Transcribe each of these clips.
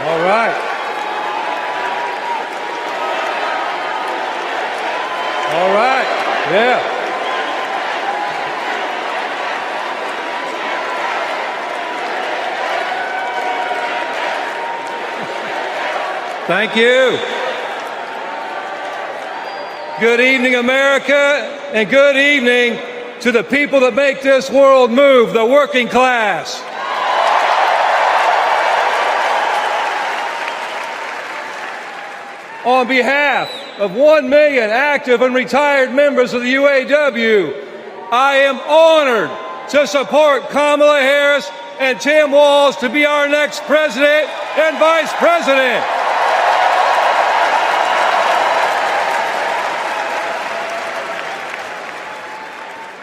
All right. All right. Yeah. Thank you. Good evening, America, and good evening to the people that make this world move, the working class. On behalf of 1 million active and retired members of the UAW, I am honored to support Kamala Harris and Tim Walz to be our next president and vice president.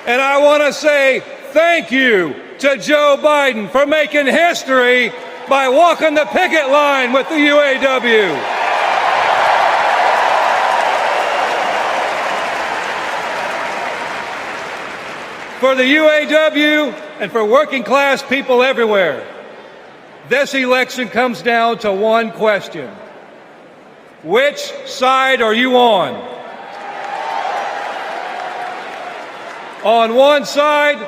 And I want to say thank you to Joe Biden for making history by walking the picket line with the UAW. For the UAW and for working class people everywhere, this election comes down to one question. Which side are you on? On one side,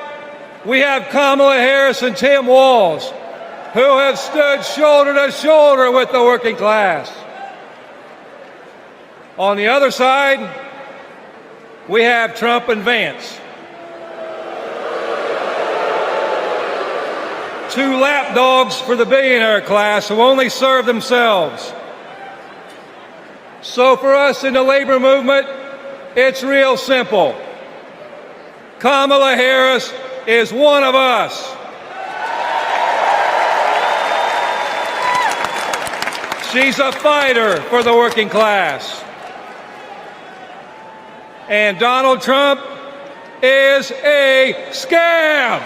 we have Kamala Harris and Tim Walz, who have stood shoulder to shoulder with the working class. On the other side, we have Trump and Vance, two lapdogs for the billionaire class who only serve themselves. So for us in the labor movement, it's real simple. Kamala Harris is one of us. She's a fighter for the working class. And Donald Trump is a scab.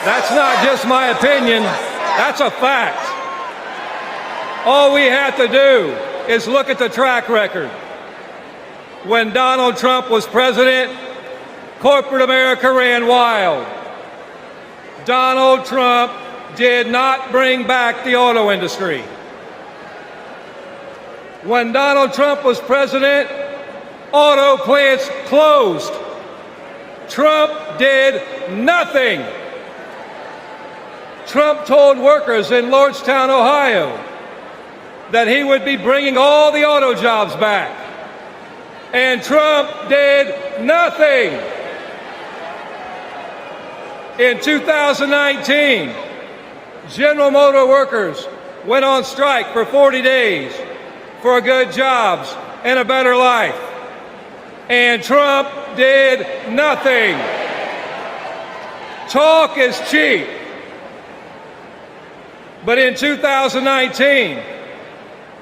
That's not just my opinion, that's a fact. All we have to do is look at the track record. When Donald Trump was president, corporate America ran wild. Donald Trump did not bring back the auto industry. When Donald Trump was president, auto plants closed. Trump did nothing. Trump told workers in Lordstown, Ohio, that he would be bringing all the auto jobs back. And Trump did nothing. In 2019, General Motor workers went on strike for 40 days for good jobs and a better life. And Trump did nothing. Talk is cheap. But in 2019,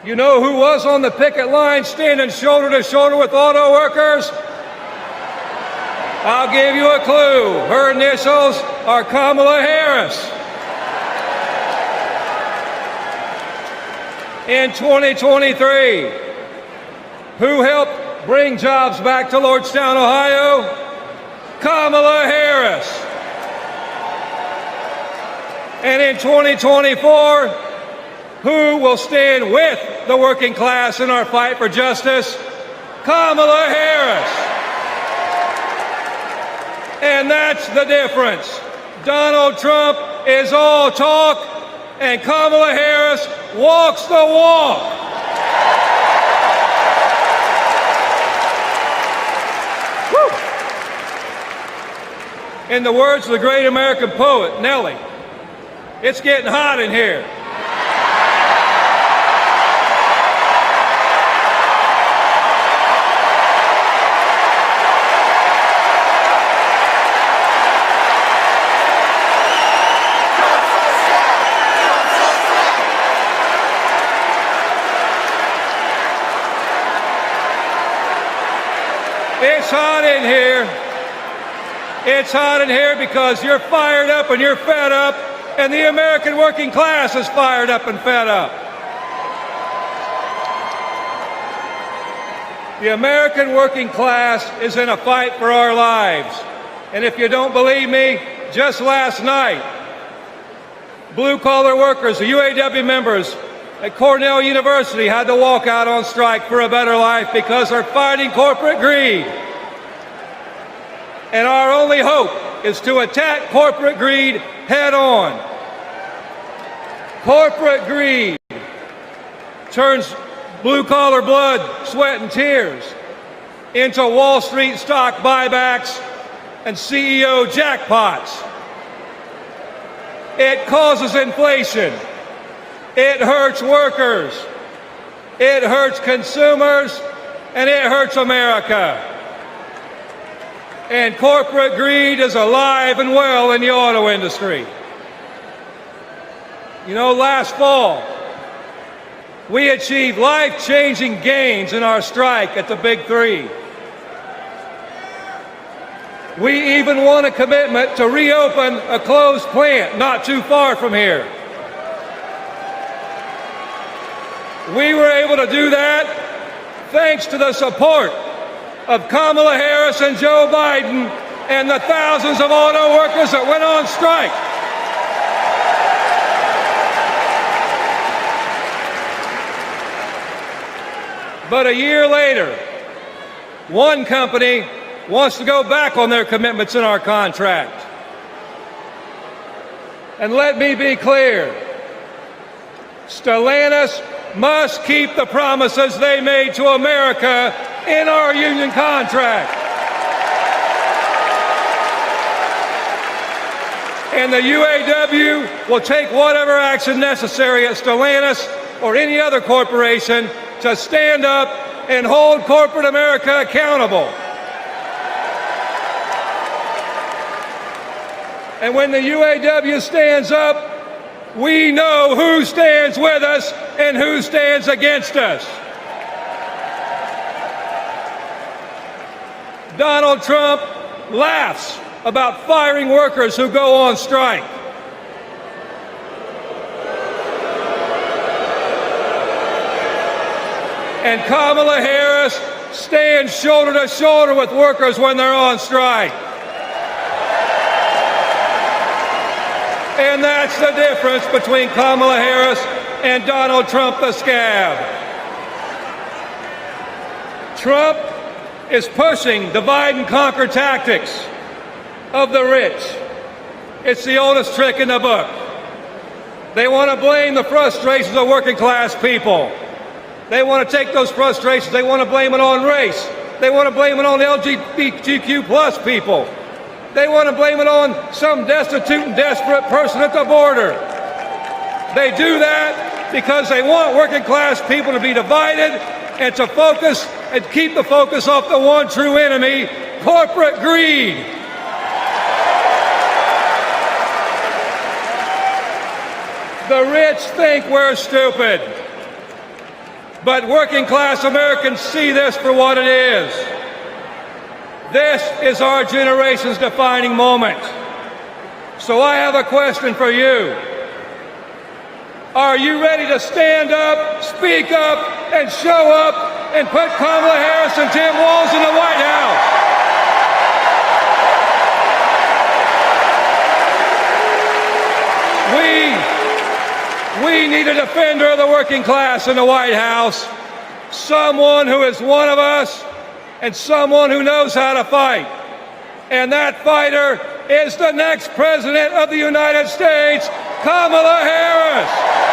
you know who was on the picket line standing shoulder to shoulder with auto workers? I'll give you a clue. Her initials are Kamala Harris. In 2023, who helped bring jobs back to Lordstown, Ohio? Kamala Harris. And in 2024, who will stand with the working class in our fight for justice? Kamala Harris. And that's the difference. Donald Trump is all talk, and Kamala Harris walks the walk. Woo. In the words of the great American poet, Nelly, it's getting hot in here. It's hot in here. It's hot in here because you're fired up and you're fed up, and the American working class is fired up and fed up. The American working class is in a fight for our lives. And if you don't believe me, just last night, blue-collar workers, the UAW members at Cornell University had to walk out on strike for a better life because they're fighting corporate greed. And our only hope is to attack corporate greed head on. Corporate greed turns blue-collar blood, sweat, and tears into Wall Street stock buybacks and CEO jackpots. It causes inflation. It hurts workers. It hurts consumers, and it hurts America. And corporate greed is alive and well in the auto industry. You know, last fall, we achieved life-changing gains in our strike at the Big Three. We even won a commitment to reopen a closed plant not too far from here. We were able to do that thanks to the support of Kamala Harris and Joe Biden and the thousands of auto workers that went on strike. But a year later, one company wants to go back on their commitments in our contract. And let me be clear, Stellantis must keep the promises they made to America in our union contract. And the UAW will take whatever action necessary at Stellantis or any other corporation to stand up and hold corporate America accountable. And when the UAW stands up, we know who stands with us and who stands against us. Donald Trump laughs about firing workers who go on strike. And Kamala Harris stands shoulder to shoulder with workers when they're on strike. And that's the difference between Kamala Harris and Donald Trump the scab. Trump is pushing divide and conquer tactics of the rich. It's the oldest trick in the book. They want to blame the frustrations of working class people. They want to take those frustrations, they want to blame it on race. They want to blame it on LGBTQ plus people. They want to blame it on some destitute and desperate person at the border. They do that because they want working class people to be divided and to focus and keep the focus off the one true enemy, corporate greed. The rich think we're stupid, but working class Americans see this for what it is. This is our generation's defining moment. So I have a question for you. Are you ready to stand up, speak up, and show up and put Kamala Harris and Tim Walz in the White House? We need a defender of the working class in the White House, someone who is one of us, and someone who knows how to fight. And that fighter is the next President of the United States, Kamala Harris.